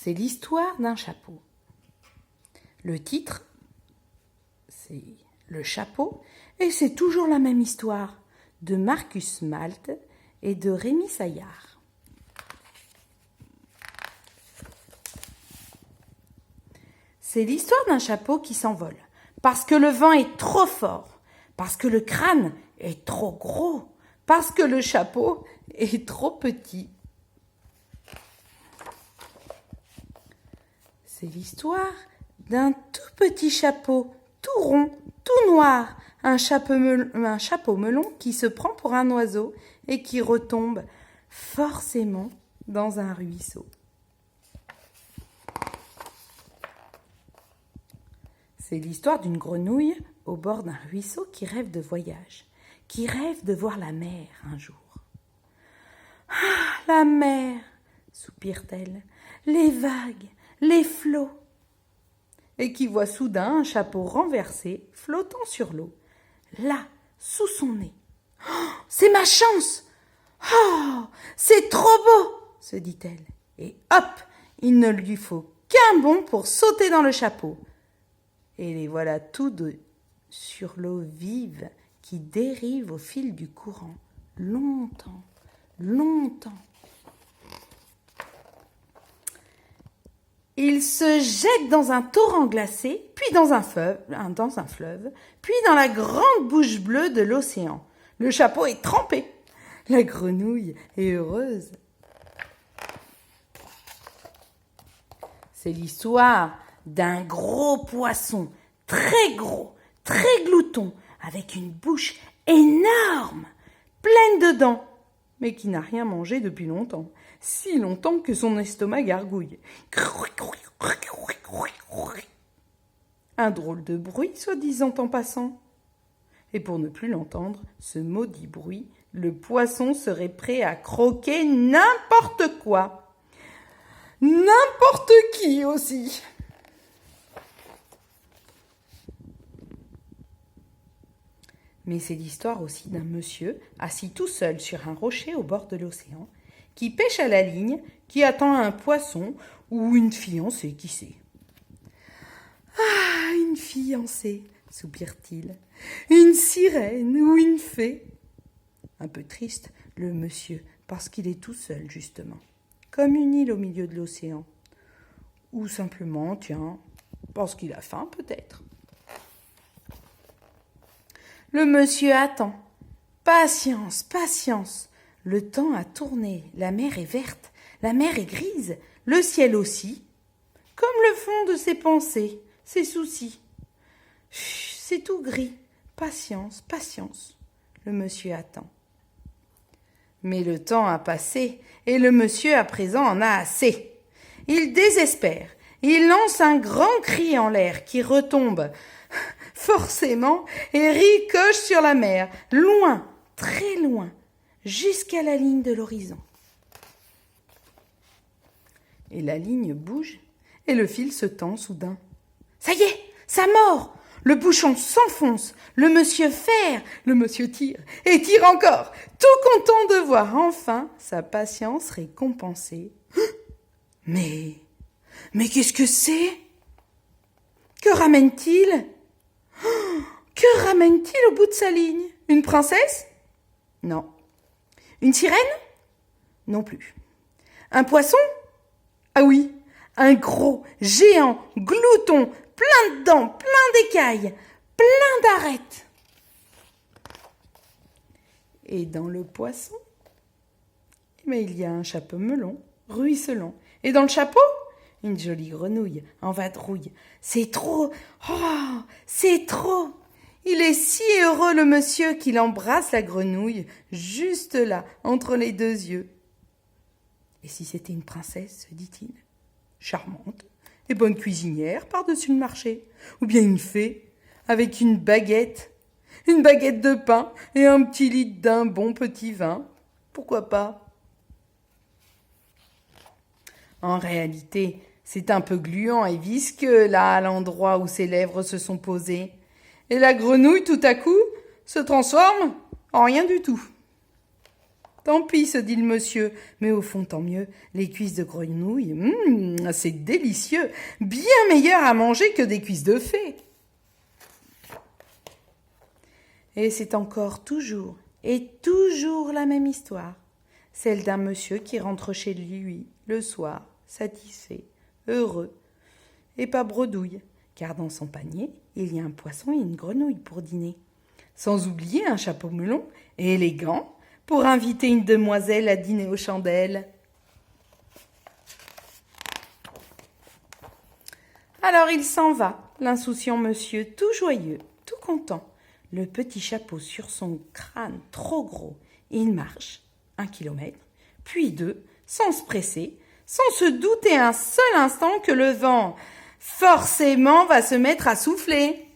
c'est l'histoire d'un chapeau. Le titre, c'est Le chapeau, et c'est toujours la même histoire de Marcus Malte et de Rémi Saillard. C'est l'histoire d'un chapeau qui s'envole, parce que le vent est trop fort, parce que le crâne est trop gros, parce que le chapeau est trop petit. C'est l'histoire d'un tout petit chapeau, tout rond, tout noir, un chapeau melon qui se prend pour un oiseau et qui retombe forcément dans un ruisseau. C'est l'histoire d'une grenouille au bord d'un ruisseau qui rêve de voyage, qui rêve de voir la mer un jour. « Ah, la mer !» soupire-t-elle, « les vagues, les flots !» Et qui voit soudain un chapeau renversé flottant sur l'eau, là, sous son nez. Oh, « c'est ma chance ! Oh, c'est trop beau !» se dit-elle. Et hop, il ne lui faut qu'un bond pour sauter dans le chapeau. Et les voilà tous deux sur l'eau vive qui dérive au fil du courant, longtemps, longtemps. Ils se jettent dans un torrent glacé, puis dans un fleuve, puis dans la grande bouche bleue de l'océan. Le chapeau est trempé. La grenouille est heureuse. C'est l'histoire d'un gros poisson, très gros, très glouton, avec une bouche énorme, pleine de dents, mais qui n'a rien mangé depuis longtemps, si longtemps que son estomac gargouille. Un drôle de bruit, soi-disant en passant. Et pour ne plus l'entendre, ce maudit bruit, le poisson serait prêt à croquer n'importe quoi. N'importe qui aussi. Mais c'est l'histoire aussi d'un monsieur assis tout seul sur un rocher au bord de l'océan, qui pêche à la ligne, qui attend un poisson ou une fiancée, qui sait. « Ah, une fiancée !» soupire-t-il. « Une sirène ou une fée ?» Un peu triste, le monsieur, parce qu'il est tout seul, justement, comme une île au milieu de l'océan. Ou simplement, tiens, parce qu'il a faim, peut-être. Le monsieur attend. Patience, patience. Le temps a tourné, la mer est verte, la mer est grise, le ciel aussi, comme le fond de ses pensées, ses soucis. Chut, c'est tout gris. Patience, patience. Le monsieur attend. Mais le temps a passé, et le monsieur à présent en a assez. Il désespère. Il lance un grand cri en l'air qui retombe forcément et ricoche sur la mer, loin, très loin, jusqu'à la ligne de l'horizon. Et la ligne bouge, et le fil se tend soudain. Ça y est, ça mord. Le bouchon s'enfonce, le monsieur ferre, le monsieur tire, et tire encore, tout content de voir enfin sa patience récompensée. Mais qu'est-ce que c'est? Que ramène-t-il? Que ramène-t-il au bout de sa ligne? Une princesse? Non. Une sirène? Non plus. Un poisson? Ah oui, un gros, géant, glouton, plein de dents, plein d'écailles, plein d'arêtes. Et dans le poisson, il y a un chapeau melon, ruisselant. Et dans le chapeau, une jolie grenouille en vadrouille. C'est trop, oh, c'est trop. Il est si heureux le monsieur qu'il embrasse la grenouille, juste là, entre les deux yeux. Et si c'était une princesse, se dit-il, charmante et bonne cuisinière par-dessus le marché, ou bien une fée, avec une baguette de pain et un petit litre d'un bon petit vin, pourquoi pas? En réalité, c'est un peu gluant et visqueux là, à l'endroit où ses lèvres se sont posées. Et la grenouille, tout à coup, se transforme en rien du tout. Tant pis, se dit le monsieur, mais au fond tant mieux, les cuisses de grenouille, c'est délicieux, bien meilleur à manger que des cuisses de fée. Et c'est encore toujours la même histoire, celle d'un monsieur qui rentre chez lui le soir, satisfait, heureux, et pas bredouille, car dans son panier, il y a un poisson et une grenouille pour dîner, sans oublier un chapeau melon élégant pour inviter une demoiselle à dîner aux chandelles. Alors il s'en va, l'insouciant monsieur, tout joyeux, tout content, le petit chapeau sur son crâne trop gros. Il marche 1 kilomètre, puis 2, sans se presser, sans se douter un seul instant que le vent, forcément, va se mettre à souffler.